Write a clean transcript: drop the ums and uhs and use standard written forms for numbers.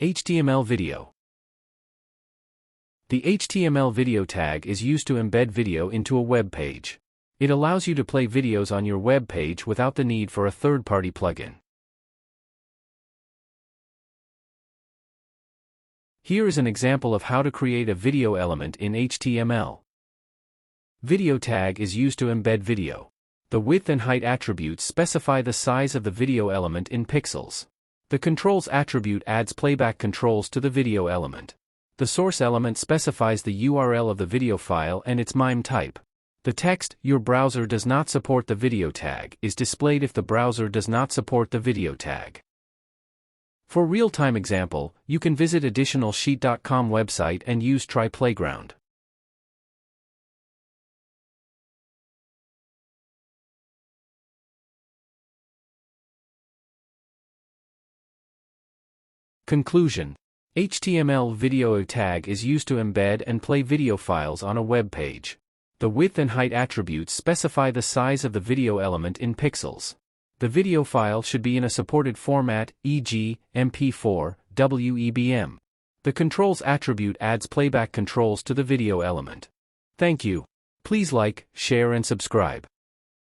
HTML video. The HTML video tag is used to embed video into a web page. It allows you to play videos on your web page without the need for a third-party plugin. Here is an example of how to create a video element in HTML. Video tag is used to embed video. The width and height attributes specify the size of the video element in pixels. The controls attribute adds playback controls to the video element. The source element specifies the URL of the video file and its MIME type. The text, "Your browser does not support the video tag," is displayed if the browser does not support the video tag. For real-time example, you can visit additional sheet.com website and use Try Playground. Conclusion: HTML video tag is used to embed and play video files on a web page. The width and height attributes specify the size of the video element in pixels. The video file should be in a supported format, e.g., MP4, WEBM. The controls attribute adds playback controls to the video element. Thank you. Please like, share and subscribe.